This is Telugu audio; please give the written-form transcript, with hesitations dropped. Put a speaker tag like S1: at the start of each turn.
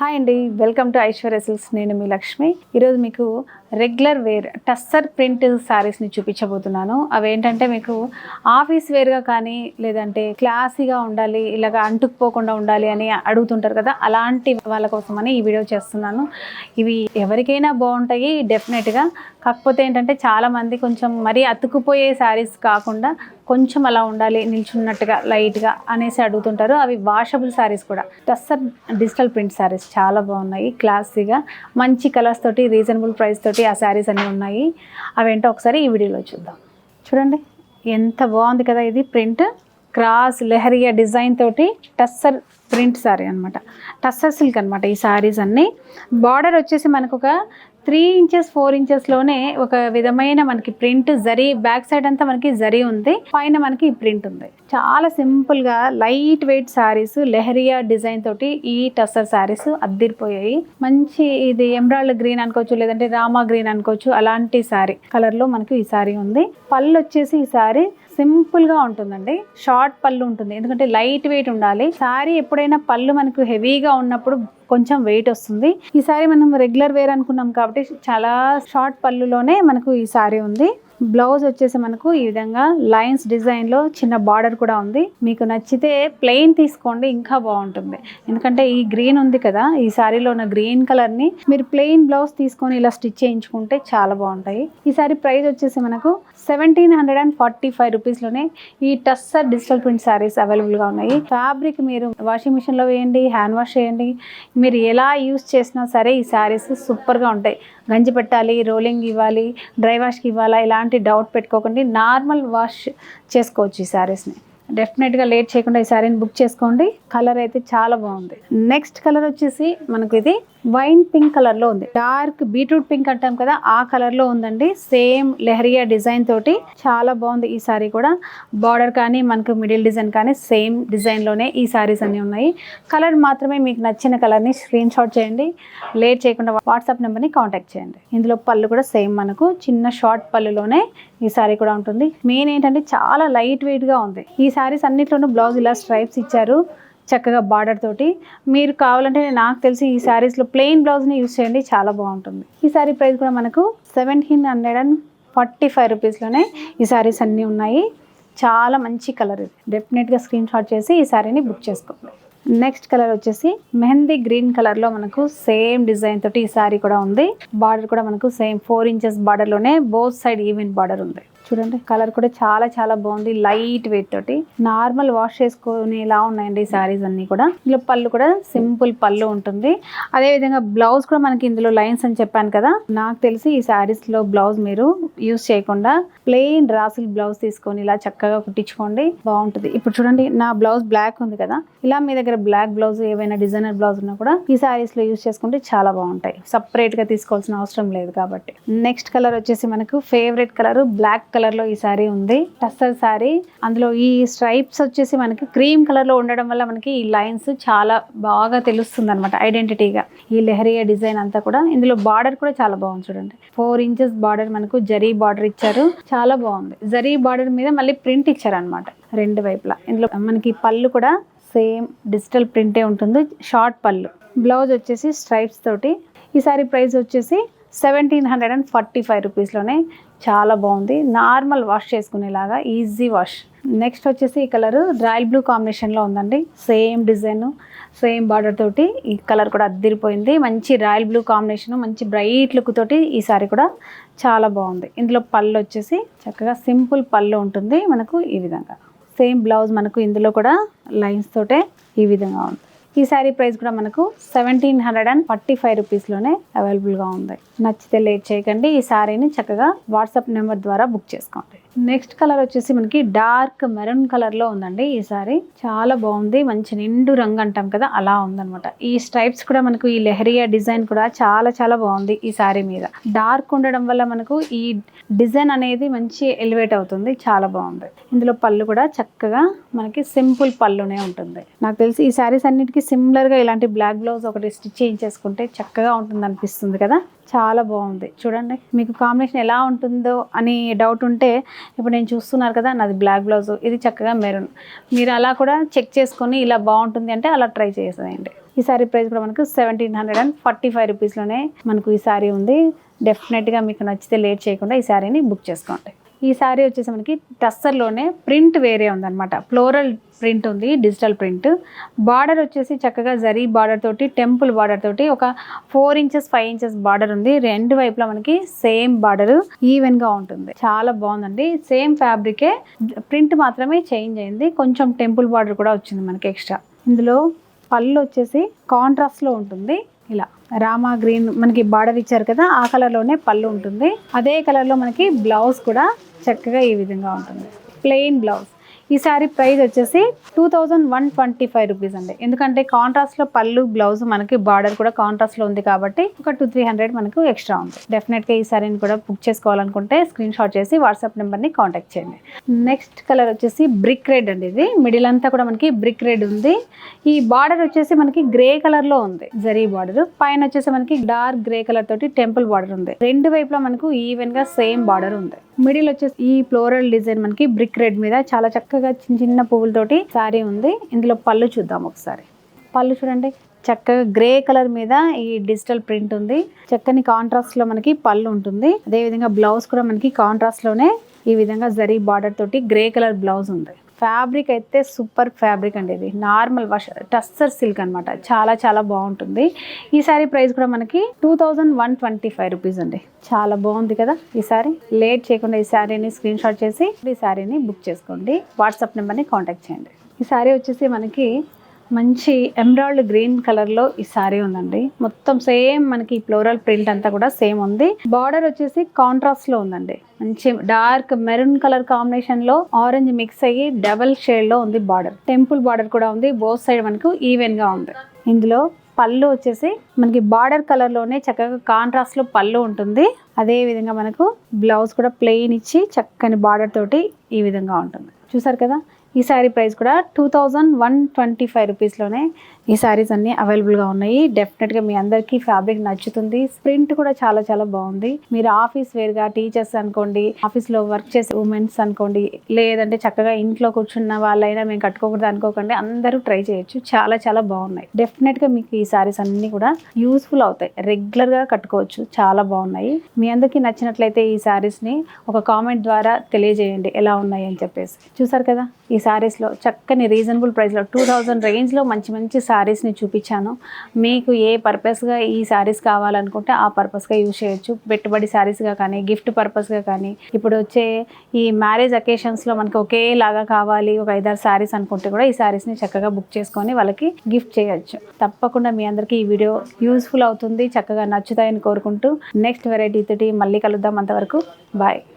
S1: హాయ్ అండి, వెల్కమ్ టు ఐశ్వర్య సిల్క్స్. నేను మీ లక్ష్మి. ఈరోజు మీకు రెగ్యులర్ వేర్ టస్సర్ ప్రింట్ శారీస్ని చూపించబోతున్నాను. అవి ఏంటంటే మీకు ఆఫీస్ వేర్గా కానీ లేదంటే క్లాసీగా ఉండాలి, ఇలాగ అంటుకుపోకుండా ఉండాలి అని అడుగుతుంటారు కదా, అలాంటి వాళ్ళ కోసమని ఈ వీడియో చేస్తున్నాను. ఇవి ఎవరికైనా బాగుంటాయి డెఫినెట్గా. కాకపోతే ఏంటంటే చాలామంది కొంచెం మరీ అతుకుపోయే శారీస్ కాకుండా కొంచెం అలా ఉండాలి, నిల్చున్నట్టుగా లైట్గా అనేసి అడుగుతుంటారు. అవి వాషబుల్ శారీస్ కూడా. టస్సర్ డిజిటల్ ప్రింట్ శారీస్ చాలా బాగున్నాయి, క్లాసీగా మంచి కలర్స్ తోటి రీజనబుల్ ప్రైస్ తోటి ఆ శారీస్ అన్నీ ఉన్నాయి. అవేంటో ఒకసారి ఈ వీడియోలో చూద్దాం. చూడండి ఎంత బాగుంది కదా. ఇది ప్రింట్ క్రాస్ లెహరియా డిజైన్ తోటి టస్సర్ ప్రింట్ శారీ అనమాట. టస్సర్ సిల్క్ అనమాట ఈ శారీస్ అన్నీ. బార్డర్ వచ్చేసి మనకు ఒక 3 ఇంచెస్ 4 ఇంచెస్లోనే ఒక విధమైన మనకి ప్రింట్ జరీ, బ్యాక్ సైడ్ అంతా మనకి జరీ ఉంది, పైన మనకి ప్రింట్ ఉంది. చాలా సింపుల్గా light weight saris, leheriya design తోటి ఈ టస్సర్ శారీస్ అద్దిరిపోయాయి. మంచి ఇది ఎమరాల్డ్ గ్రీన్ అనుకోవచ్చు, లేదంటే రామా గ్రీన్ అనుకోవచ్చు, అలాంటి శారీ కలర్లో మనకి ఈ శారీ ఉంది. పళ్ళు వచ్చేసి ఈ శారీ సింపుల్గా ఉంటుందండి, షార్ట్ పళ్ళు ఉంటుంది, ఎందుకంటే లైట్ వెయిట్ ఉండాలి. శారీ ఎప్పుడైనా పళ్ళు మనకు హెవీగా ఉన్నప్పుడు కొంచెం వెయిట్ వస్తుంది. ఈ శారీ మనం రెగ్యులర్ వేర్ అనుకున్నాం కాబట్టి చాలా షార్ట్ పళ్ళులోనే మనకు ఈ శారీ ఉంది. బ్లౌజ్ వచ్చేసి మనకు ఈ విధంగా లైన్స్ డిజైన్లో చిన్న బార్డర్ కూడా ఉంది. మీకు నచ్చితే ప్లెయిన్ తీసుకోండి, ఇంకా బాగుంటుంది. ఎందుకంటే ఈ గ్రీన్ ఉంది కదా, ఈ శారీలో ఉన్న గ్రీన్ కలర్ని మీరు ప్లెయిన్ బ్లౌజ్ తీసుకొని ఇలా స్టిచ్ చేయించుకుంటే చాలా బాగుంటాయి. ఈ శారీ ప్రైస్ వచ్చేసి మనకు 1745 రూపీస్లోనే ఈ టస్సర్ డిజిటల్ ప్రింట్ శారీస్ అవైలబుల్గా ఉన్నాయి. ఫ్యాబ్రిక్ మీరు వాషింగ్ మిషన్లో వేయండి, హ్యాండ్ వాష్ చేయండి, మీరు ఎలా యూస్ చేసినా సరే ఈ శారీస్ సూపర్గా ఉంటాయి. గంజి పెట్టాలి, రోలింగ్ ఇవ్వాలి, డ్రై వాష్కి ఇవ్వాలా, ఇలాంటి డౌట్ పెట్టుకోకండి. నార్మల్ వాష్ చేసుకోవచ్చు ఈ శారీస్ని. డెఫినెట్గా లేట్ చేయకుండా ఈ శారీని బుక్ చేసుకోండి. కలర్ అయితే చాలా బాగుంది. నెక్స్ట్ కలర్ వచ్చేసి మనకు ఇది వైన్ పింక్ కలర్లో ఉంది. డార్క్ బీట్రూట్ పింక్ అంటాం కదా, ఆ కలర్లో ఉందండి. సేమ్ లెహరియా డిజైన్ తోటి చాలా బాగుంది ఈ శారీ కూడా. బార్డర్ కానీ మనకు మిడిల్ డిజైన్ కానీ సేమ్ డిజైన్లోనే ఈ శారీస్ అన్నీ ఉన్నాయి. కలర్ మాత్రమే మీకు నచ్చిన కలర్ని స్క్రీన్ షాట్ చేయండి. లేట్ చేయకుండా వాట్సాప్ నెంబర్ని కాంటాక్ట్ చేయండి. ఇందులో పళ్ళు కూడా సేమ్ మనకు చిన్న షార్ట్ పళ్ళులోనే ఈ శారీ కూడా ఉంటుంది. మెయిన్ ఏంటంటే చాలా లైట్ వెయిట్గా ఉంది. ఈ శారీస్ అన్నిట్లోనూ బ్లౌజ్ ఇలా స్ట్రైప్స్ ఇచ్చారు చక్కగా బార్డర్ తోటి. మీరు కావాలంటే నాకు తెలిసి ఈ శారీస్లో ప్లెయిన్ బ్లౌజ్ని యూజ్ చేయండి, చాలా బాగుంటుంది. ఈ శారీ ప్రైస్ కూడా మనకు 1745 రూపీస్లోనే ఈ శారీస్ అన్నీ ఉన్నాయి. చాలా మంచి కలర్ ఇది. డెఫినెట్గా స్క్రీన్ షాట్ చేసి ఈ శారీని బుక్ చేసుకోండి. నెక్స్ట్ కలర్ వచ్చేసి మెహందీ గ్రీన్ కలర్లో మనకు సేమ్ డిజైన్ తోటి ఈ శారీ కూడా ఉంది. బార్డర్ కూడా మనకు సేమ్ 4 ఇంచెస్ బార్డర్లోనే బోత్ సైడ్ ఈవెన్ బార్డర్ ఉంది. చూడండి కలర్ కూడా చాలా చాలా బాగుంది, లైట్ వెయిట్ తోటి. నార్మల్ వాష్ చేసుకునేలా ఉన్నాయండి ఈ శారీస్ అన్నీ కూడా. ఇందులో పళ్ళు కూడా సింపుల్ పళ్ళు ఉంటుంది. అదేవిధంగా బ్లౌజ్ కూడా మనకి ఇందులో లైన్స్ అని చెప్పాను కదా, నాకు తెలిసి ఈ శారీస్లో బ్లౌజ్ మీరు యూస్ చేయకుండా ప్లెయిన్ రాసిల్ బ్లౌజ్ తీసుకొని ఇలా చక్కగా కుట్టించుకోండి, బాగుంటుంది. ఇప్పుడు చూడండి నా బ్లౌజ్ బ్లాక్ ఉంది కదా, ఇలా మీ దగ్గర బ్లాక్ బ్లౌజ్ ఏవైనా డిజైనర్ బ్లౌజ్ ఉన్నా కూడా ఈ శారీస్లో యూస్ చేసుకుంటే చాలా బాగుంటాయి. సపరేట్గా తీసుకోవాల్సిన అవసరం లేదు కాబట్టి. నెక్స్ట్ కలర్ వచ్చేసి మనకు ఫేవరెట్ కలర్ బ్లాక్ కలర్ లో ఈ శారీ ఉంది. టస్సర్ శారీ, అందులో ఈ స్ట్రైప్స్ వచ్చేసి మనకి క్రీమ్ కలర్ లో ఉండడం వల్ల మనకి ఈ లైన్స్ చాలా బాగా తెలుస్తుంది అనమాట ఐడెంటిటీగా. ఈ లెహరియా డిజైన్ అంతా కూడా. ఇందులో బార్డర్ కూడా చాలా బాగుంది చూడండి. 4 ఇంచెస్ బార్డర్ మనకు జరీ బార్డర్ ఇచ్చారు, చాలా బాగుంది. జరీ బార్డర్ మీద మళ్ళీ ప్రింట్ ఇచ్చారు అనమాట రెండు వైపులా. ఇందులో మనకి పళ్ళు కూడా సేమ్ డిజిటల్ ప్రింటే ఉంటుంది, షార్ట్ పళ్ళు. బ్లౌజ్ వచ్చేసి స్ట్రైప్స్ తోటి. ఈ శారీ ప్రైస్ వచ్చేసి 1745 రూపీస్లోనే చాలా బాగుంది. నార్మల్ వాష్ చేసుకునేలాగా ఈజీ వాష్. నెక్స్ట్ వచ్చేసి ఈ కలర్ రాయల్ బ్లూ కాంబినేషన్లో ఉందండి. సేమ్ డిజైన్, సేమ్ బార్డర్ తోటి. ఈ కలర్ కూడా అద్దిరిపోయింది. మంచి రాయల్ బ్లూ కాంబినేషన్, మంచి బ్రైట్ లుక్ తోటి ఈ సారీ కూడా చాలా బాగుంది. ఇందులో పళ్ళు వచ్చేసి చక్కగా సింపుల్ పళ్ళు ఉంటుంది మనకు ఈ విధంగా. సేమ్ బ్లౌజ్ మనకు ఇందులో కూడా లైన్స్ తోటే ఈ విధంగా ఉంది. ఈ శారీ ప్రైస్ కూడా మనకు 1745 రూపీస్లోనే అవైలబుల్గా ఉంది. నచ్చితే లేట్ చేయకండి, ఈ శారీని చక్కగా వాట్సాప్ నెంబర్ ద్వారా బుక్ చేసుకోండి. నెక్స్ట్ కలర్ వచ్చేసి మనకి డార్క్ మెరూన్ కలర్లో ఉందండి. ఈ శారీ చాలా బాగుంది, మంచి నిండు రంగు అంటాం కదా, అలా ఉందన్నమాట. ఈ స్ట్రైప్స్ కూడా మనకు ఈ లెహరియా డిజైన్ కూడా చాలా చాలా బాగుంది ఈ శారీ మీద. డార్క్ ఉండడం వల్ల మనకు ఈ డిజైన్ అనేది మంచి ఎలివేట్ అవుతుంది, చాలా బాగుంది. ఇందులో పళ్ళు కూడా చక్కగా మనకి సింపుల్ పళ్ళునే ఉంటుంది. నాకు తెలిసి ఈ శారీస్ అన్నిటికీ సిమిలర్గా ఇలాంటి బ్లాక్ బ్లౌజ్ ఒకటి స్టిచ్ చేయించేసుకుంటే చక్కగా ఉంటుంది అనిపిస్తుంది కదా. చాలా బాగుంది చూడండి. మీకు కాంబినేషన్ ఎలా ఉంటుందో అని డౌట్ ఉంటే ఇప్పుడు నేను చూస్తున్నారు కదా, నాది బ్లాక్ బ్లౌజ్, ఇది చక్కగా మెరూన్. మీరు అలా కూడా చెక్ చేసుకొని ఇలా బాగుంటుంది అంటే అలా ట్రై చేసేయండి. ఈ శారీ ప్రైస్ కూడా మనకు 1745 రూపీస్లోనే మనకు ఈ శారీ ఉంది. డెఫినెట్గా మీకు నచ్చితే లేట్ చేయకుండా ఈ శారీని బుక్ చేసుకోండి. ఈ శారీ వచ్చేసి మనకి టస్సర్లోనే ప్రింట్ వేరే ఉందన్నమాట. ఫ్లోరల్ ప్రింట్ ఉంది, డిజిటల్ ప్రింట్. బార్డర్ వచ్చేసి చక్కగా జరీ బార్డర్ తోటి, టెంపుల్ బార్డర్ తోటి ఒక 4 ఇంచెస్ 5 ఇంచెస్ బార్డర్ ఉంది. రెండు వైపులా మనకి సేమ్ బార్డర్ ఈవెన్గా ఉంటుంది. చాలా బాగుందండి. సేమ్ ఫ్యాబ్రికే, ప్రింట్ మాత్రమే చేంజ్ అయింది. కొంచెం టెంపుల్ బార్డర్ కూడా వచ్చింది మనకి ఎక్స్ట్రా. ఇందులో పళ్ళు వచ్చేసి కాంట్రాస్ట్లో ఉంటుంది. ఇలా రామా గ్రీన్ మనకి బార్డర్ ఇచ్చారు కదా, ఆ కలర్లోనే పళ్ళు ఉంటుంది. అదే కలర్లో మనకి బ్లౌజ్ కూడా చక్కగా ఈ విధంగా ఉంటుంది, ప్లెయిన్ బ్లౌజ్. ఈ శారీ ప్రైస్ వచ్చేసి 2125 రూపీస్ అండి. ఎందుకంటే కాంట్రాస్ట్లో పళ్ళు, బ్లౌజ్, మనకి బార్డర్ కూడా కాంట్రాస్ట్లో ఉంది కాబట్టి ఒక 200-300 మనకు ఎక్స్ట్రా ఉంది. డెఫినెట్గా ఈ శారీని కూడా బుక్ చేసుకోవాలనుకుంటే స్క్రీన్ షాట్ చేసి వాట్సాప్ నెంబర్ని కాంటాక్ట్ చేయండి. నెక్స్ట్ కలర్ వచ్చేసి బ్రిక్ రెడ్ అండి. ఇది మిడిల్ అంతా కూడా మనకి బ్రిక్ రెడ్ ఉంది. ఈ బార్డర్ వచ్చేసి మనకి గ్రే కలర్లో ఉంది, జరీ బార్డర్. పైన వచ్చేసి మనకి డార్క్ గ్రే కలర్ తోటి టెంపుల్ బార్డర్ ఉంది. రెండు వైపులా మనకు ఈవెన్గా సేమ్ బార్డర్ ఉంది. మిడిల్ వచ్చేసి ఈ ఫ్లోరల్ డిజైన్ మనకి బ్రిక్ రెడ్ మీద చాలా చక్కగా చిన్న చిన్న పువ్వులతోటి శారీ ఉంది. ఇందులో పళ్ళు చూద్దాం ఒకసారి. పళ్ళు చూడండి, చక్కగా గ్రే కలర్ మీద ఈ డిజిటల్ ప్రింట్ ఉంది. చక్కని కాంట్రాస్ట్ లో మనకి పళ్ళు ఉంటుంది. అదే విధంగా బ్లౌజ్ కూడా మనకి కాంట్రాస్ట్ లోనే ఈ విధంగా జరీ బార్డర్ తోటి గ్రే కలర్ బ్లౌజ్ ఉంది. ఫ్యాబ్రిక్ అయితే సూపర్ ఫ్యాబ్రిక్ అండి. ఇది నార్మల్ టస్సర్ సిల్క్ అనమాట. చాలా చాలా బాగుంటుంది. ఈ శారీ ప్రైస్ కూడా మనకి 2125 రూపీస్ అండి. చాలా బాగుంది కదా ఈ శారీ. లేట్ చేయకుండా ఈ శారీని స్క్రీన్ షాట్ చేసి ఈ శారీని బుక్ చేసుకోండి. వాట్సాప్ నెంబర్ని కాంటాక్ట్ చేయండి. ఈ శారీ వచ్చేసి మనకి మంచి ఎమరాల్డ్ గ్రీన్ కలర్లో ఈ శారీ ఉందండి. మొత్తం సేమ్ మనకి ఫ్లోరల్ ప్రింట్ అంతా కూడా సేమ్ ఉంది. బార్డర్ వచ్చేసి కాంట్రాస్ట్లో ఉందండి. మంచి డార్క్ మెరూన్ కలర్ కాంబినేషన్లో ఆరెంజ్ మిక్స్ అయ్యి డబల్ షేడ్లో ఉంది బార్డర్. టెంపుల్ బార్డర్ కూడా ఉంది. బోత్ సైడ్ మనకు ఈవెన్గా ఉంది. ఇందులో పళ్ళు వచ్చేసి మనకి బార్డర్ కలర్లోనే చక్కగా కాంట్రాస్ట్లో పళ్ళు ఉంటుంది. అదే విధంగా మనకు బ్లౌజ్ కూడా ప్లెయిన్ ఇచ్చి చక్కని బార్డర్ తోటి ఈ విధంగా ఉంటుంది. చూసారు కదా. ఈ శారీ ప్రైస్ కూడా 2125 రూపీస్లోనే ఈ శారీస్ అన్నీ అవైలబుల్గా ఉన్నాయి. డెఫినెట్గా మీ అందరికీ ఫ్యాబ్రిక్ నచ్చుతుంది. ప్రింట్ కూడా చాలా చాలా బాగుంది. మీరు ఆఫీస్ వేర్గా టీచర్స్ అనుకోండి, ఆఫీస్లో వర్క్ చేసే ఉమెన్స్ అనుకోండి, లేదంటే చక్కగా ఇంట్లో కూర్చున్న వాళ్ళైనా మేము కట్టుకోకూడదు అనుకోకండి, అందరూ ట్రై చేయొచ్చు. చాలా చాలా బాగున్నాయి. డెఫినెట్గా మీకు ఈ శారీస్ అన్నీ కూడా యూస్ఫుల్ అవుతాయి. రెగ్యులర్గా కట్టుకోవచ్చు. చాలా బాగున్నాయి. మీ అందరికీ నచ్చినట్లయితే ఈ శారీస్ని ఒక కామెంట్ ద్వారా తెలియజేయండి ఎలా ఉన్నాయి అని చెప్పేసి. చూసారు కదా, ఈ శారీస్లో చక్కని రీజనబుల్ ప్రైస్లో 2000 రేంజ్లో మంచి మంచి శారీస్ని చూపించాను. మీకు ఏ పర్పస్గా ఈ శారీస్ కావాలనుకుంటే ఆ పర్పస్గా యూజ్ చేయొచ్చు. పెట్టుబడి శారీస్గా కానీ, గిఫ్ట్ పర్పస్గా కానీ, ఇప్పుడు వచ్చే ఈ మ్యారేజ్ అకేషన్స్లో మనకు ఒకేలాగా కావాలి ఒక 5-6 శారీస్ అనుకుంటే కూడా ఈ శారీస్ని చక్కగా బుక్ చేసుకొని వాళ్ళకి గిఫ్ట్ చేయొచ్చు. తప్పకుండా మీ అందరికీ ఈ వీడియో యూస్ఫుల్ అవుతుంది, చక్కగా నచ్చుతాయని కోరుకుంటూ నెక్స్ట్ వెరైటీ తోటి మళ్ళీ కలుద్దాం. అంతవరకు బాయ్.